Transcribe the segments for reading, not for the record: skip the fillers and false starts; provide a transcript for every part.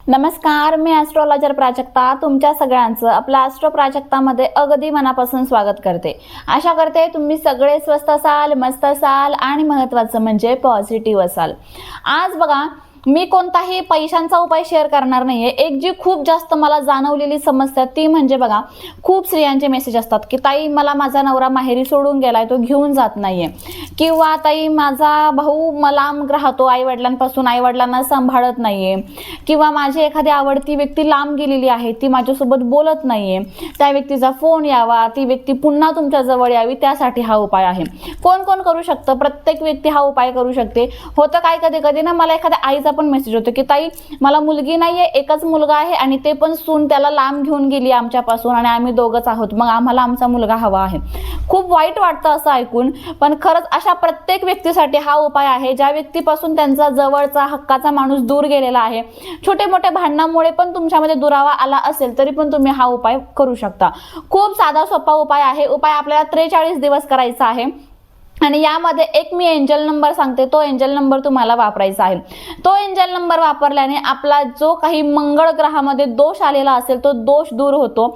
नमस्कार, मी ॲस्ट्रोलॉजर प्राजक्ता तुमच्या सगळ्यांचं आपल्या ॲस्ट्रो प्राजक्तामध्ये अगदी मनापासून स्वागत करते। आशा करते तुम्ही सगळे स्वस्थ असाल, मस्त असाल आणि महत्त्वाचं म्हणजे पॉझिटिव्ह असाल। आज बघा, मी कोणताही पैशांचा उपाय शेअर करणार नाहीये। एक जी खूप जास्त मला जाणवलेली समस्या ती म्हणजे बघा, खूप स्त्रियांचे मेसेज असतात की ताई मला माझा नवरा माहेरी सोडून गेलाय, तो घेऊन जात नाहीये, किंवा ताई माझा भाऊ लांब राहतो आई वडिलांपासून, आई वडिलांना सांभाळत नाहीये, किंवा माझी एखादी आवडती व्यक्ती लांब गेलेली आहे, ती माझ्यासोबत बोलत नाहीये, त्या व्यक्तीचा फोन यावा, ती व्यक्ती पुन्हा तुमच्या जवळ यावी, त्यासाठी हा उपाय आहे। कोण कोण करू शकतं? प्रत्येक व्यक्ती हा उपाय करू शकते। होतं काय, कधी कधी ना मला एखाद्या आईचा पण मेसेज होतो की ताई मला मुलगी नाहीये, एकच मुलगा आहे आणि ते पण सून त्याला लांब घेऊन गेली आमच्यापासून आणि आम्ही दोघंच आहोत, मग आम्हाला आमचा मुलगा हवा आहे। खूप वाईट वाटतं असं ऐकून, पण खरंच अशा प्रत्येक व्यक्तीसाठी हा उपाय आहे ज्या व्यक्तीपासून त्यांचा जवळचा हक्काचा माणूस दूर गेलेला आहे। छोटे मोठे भांडणामुळे पण तुमच्यामध्ये दुरावा आला असेल तरी पण तुम्ही हा उपाय करू शकता। खूप साधा सोपा उपाय आहे। उपाय आपल्याला 43 दिवस करायचा आहे आणि यामध्ये एक मी एंजल नंबर सांगते, तो एंजल नंबर तुम्हाला वापरायचा आहे। तो एंजल नंबर वापरल्याने आपला जो काही मंगळ ग्रहामध्ये दोष आलेला असेल तो दोष दूर होतो,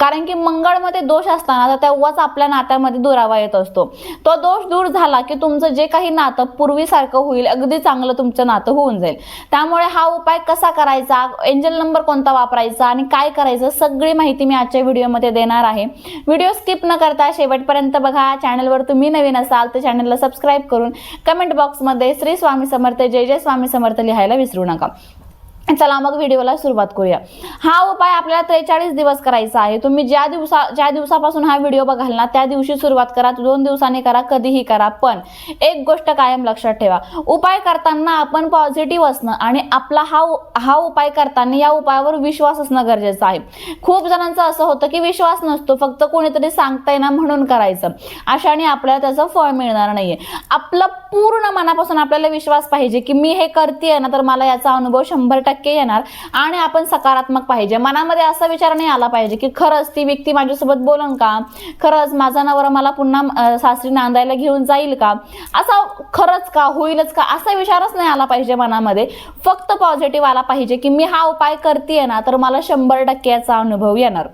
कारण की मंगळमध्ये दोष असताना तर तेव्हाच आपल्या नात्यामध्ये दुरावा येत असतो। तो दोष दूर झाला की तुमचं जे काही नातं पूर्वीसारखं होईल, अगदी चांगलं तुमचं नातं होऊन जाईल। त्यामुळे हा उपाय कसा करायचा, एंजल नंबर कोणता वापरायचा आणि काय करायचं, सगळी माहिती मी आजच्या व्हिडिओमध्ये देणार आहे। व्हिडिओ स्किप न करता शेवटपर्यंत बघा। चॅनलवर तुम्ही नवीन असाल तर चॅनलला सबस्क्राइब करून कमेंट बॉक्समध्ये श्री स्वामी समर्थ, जय जय स्वामी समर्थ लिहायला विसरू नका। चला मग व्हिडिओला सुरुवात करूया। हा उपाय आपल्याला 43 दिवस करायचा आहे। तुम्ही ज्या दिवसापासून हा व्हिडिओ बघाल ना त्या दिवशी सुरुवात करा, 2 दिवसांनी करा, कधीही करा, पण एक गोष्ट कायम लक्षात ठेवा, उपाय करताना आपण पॉझिटिव्ह असणं आणि आपला हा उपाय करताना या उपायावर विश्वास असणं गरजेचं आहे। खूप जणांचं असं होतं की विश्वास नसतो, फक्त कोणीतरी सांगताय ना म्हणून करायचं, अशाने आपल्याला त्याचं फळ मिळणार नाहीये। आपलं पूर्ण मनापासून आपल्याला विश्वास पाहिजे की मी हे करतेय ना तर मला याचा अनुभव 100% येणार आणि आपण सकारात्मक पाहिजे। मनामध्ये असा विचार नाही आला पाहिजे की खरंच ती व्यक्ती माझ्यासोबत बोलन का, खरंच माझा नवरा मला पुन्हा सासरी नांदायला घेऊन जाईल का, असा खरंच का होईलच का असा विचारच नाही आला पाहिजे मनामध्ये। फक्त पॉझिटिव्ह आला पाहिजे की मी हा उपाय करतेय ना तर मला 100% याचा अनुभव येणार।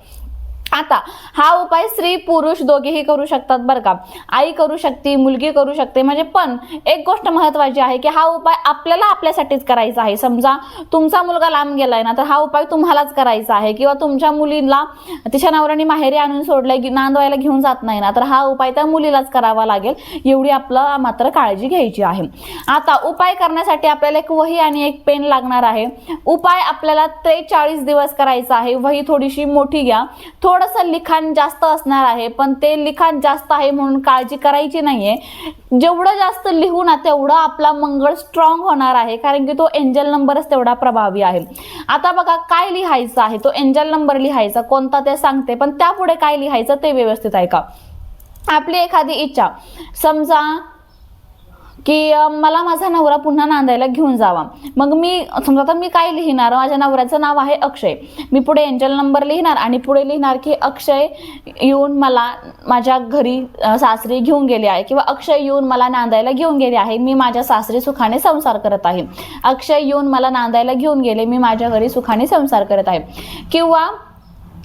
आता हा उपाय स्त्री पुरुष दोघेही करू शकतात बरं का, आई करू शकते, मुलगी करू शकते, म्हणजे पण एक गोष्ट महत्त्वाची आहे की हा उपाय आपल्याला आपल्यासाठीच करायचा आहे। समजा तुमचा मुलगा लांब गेलाय ना तर हा उपाय तुम्हालाच करायचा आहे, किंवा तुमच्या मुलीला तिच्या नवऱ्याने माहेरी आणून सोडलंय, नांदवायला घेऊन जात नाही ना तर हा उपाय त्या मुलीलाच करावा लागेल, एवढी आपल्याला मात्र काळजी घ्यायची आहे। आता उपाय करण्यासाठी आपल्याला एक वही आणि एक पेन लागणार आहे। उपाय आपल्याला 43 दिवस करायचा आहे। वही थोडीशी मोठी घ्या, थोडंसं लिखाण जास्त असणार आहे, पण ते लिखाण जास्त आहे म्हणून काळजी करायची नाहीये। जेवढं जास्त लिहू ना तेवढं आपला मंगळ स्ट्रॉंग होणार आहे, कारण की तो एंजल नंबरच तेवढा प्रभावी आहे। आता बघा काय लिहायचं आहे, तो एंजल नंबर लिहायचा कोणता ते सांगते, पण त्यापुढे काय लिहायचं ते व्यवस्थित ऐका। आपली एखादी इच्छा, समजा की मला माझा नवरा पुन्हा नांदायला घेऊन जावा, मग मी समजा आता मी काय लिहिणार, माझ्या नवऱ्याचं नाव आहे अक्षय, मी पुढे एंजल नंबर लिहिणार आणि पुढे लिहिणार की अक्षय येऊन मला माझ्या घरी सासरी घेऊन गेले आहे, किंवा अक्षय येऊन मला नांदायला घेऊन गेले आहे, मी माझ्या सासरी सुखाने संसार करत आहे। अक्षय येऊन मला नांदायला घेऊन गेले, मी माझ्या घरी सुखाने संसार करत आहे। किंवा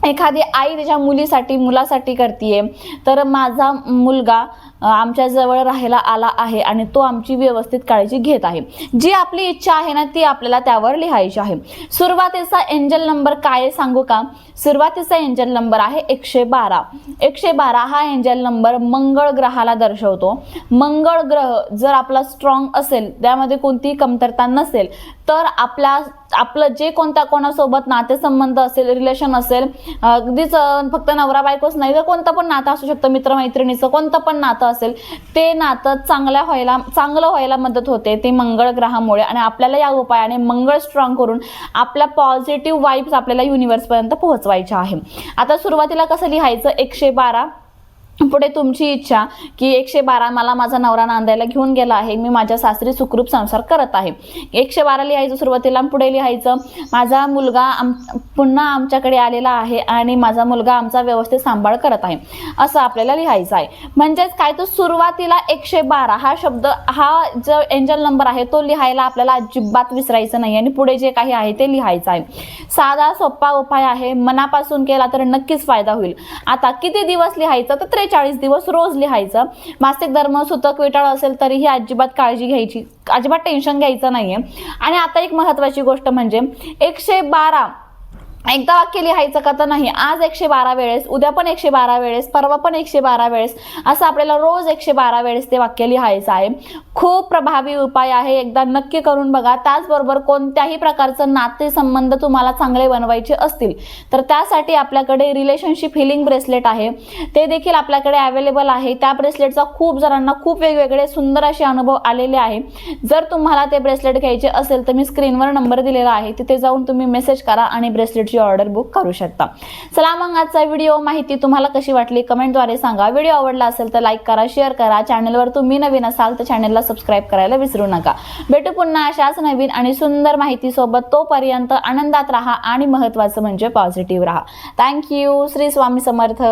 एखादी आई तिच्या मुलासाठी करतीये, तर माझा मुलगा आमच्या जवळ राहायला आला आहे आणि तो आमची व्यवस्थित काळजी घेत आहे। जी आपली इच्छा आहे ना ती आपल्याला त्यावर लिहायची आहे। सुरुवातीचा एंजल नंबर काय सांगू का? सुरुवातीचा एंजल नंबर आहे 112। 112 हा एंजल नंबर मंगळ ग्रहाला दर्शवतो। मंगळ ग्रह जर आपला स्ट्रॉंग असेल, त्यामध्ये कोणतीही कमतरता नसेल, तर आपलं जे कोणासोबत नातेसंबंध असेल, रिलेशन असेल, अगदीच फक्त नवरा बायकोच नाही तर कोणतं पण नातं असू शकतं, मित्रमैत्रिणीचं कोणतं पण नातं असेल, ते नातं चांगलं व्हायला मदत होते ते मंगळ ग्रहामुळे। आणि आपल्याला या उपायाने मंगळ स्ट्रॉंग करून आपल्या पॉझिटिव्ह वाइब्स आपल्याला युनिवर्सपर्यंत पोहोचवायच्या आहे। आता सुरुवातीला कसं लिहायचं, 112 पुढे तुमची इच्छा की 112 मला माझा नवरा नांदायला घेऊन गेला आहे, मी माझ्या सासरी सुखरूप संसार करत आहे. 112 लिहायचं सुरुवातीला. पुढे लिहायचं माझा मुलगा पुन्हा आमच्याकडे आलेला आहे आणि माझा मुलगा आमचा व्यवस्थित सांभाळ करत आहे, असं आपल्याला लिहायचं आहे. म्हणजेच काय, तर सुरुवातीला 112 हा शब्द, हा जो एंजल नंबर आहे तो लिहायला आपल्याला अजिबात विसरायचं नाही आणि पुढे जे काही आहे ते लिहायचं आहे. साधा सोपा उपाय आहे, मनापासून केला तर नक्कीच फायदा होईल. आता किती दिवस लिहायचं, तर 43 दिवस रोज लिहायचं. मासिक धर्म सुतक विटाळ असेल तरीही अजिबात काळजी घ्यायची, अजिबात टेन्शन घ्यायचं नाहीये. आणि आता एक महत्त्वाची गोष्ट म्हणजे 112 एकदा वाक्य लिहायचं का, तर नाही, आज 112 वेळेस, उद्या पण 112 वेळेस, परवा पण 112 वेळेस, असं आपल्याला रोज 112 वेळेस ते वाक्य लिहायचं आहे. खूप प्रभावी उपाय आहे, एकदा नक्की करून बघा. त्याचबरोबर कोणत्याही प्रकारचं नातेसंबंध तुम्हाला चांगले बनवायचे असतील तर त्यासाठी आपल्याकडे रिलेशनशिप हिलिंग ब्रेसलेट आहे, ते देखील आपल्याकडे अवेलेबल आहे. त्या ब्रेसलेटचा खूप जणांना खूप वेगवेगळे सुंदर असे अनुभव आलेले आहे. जर तुम्हाला ते ब्रेसलेट घ्यायचे असेल तर मी स्क्रीनवर नंबर दिलेला आहे, तिथे जाऊन तुम्ही मेसेज करा आणि ब्रेसलेट ऑर्डर बुक करू शकता. चला मग आजचा व्हिडिओ माहिती तुम्हाला कशी वाटली कमेंटद्वारे सांगा. व्हिडिओ आवडला असेल तर लाईक करा, शेअर करा. चॅनलवर तुम्ही नवीन असाल तर चॅनलला सबस्क्राईब करायला विसरू नका. भेटू पुन्हा अशाच नवीन आणि सुंदर माहिती सोबत. तोपर्यंत आनंदात राहा आणि महत्त्वाचं म्हणजे पॉझिटिव्ह राहा. थँक्यू. श्री स्वामी समर्थ.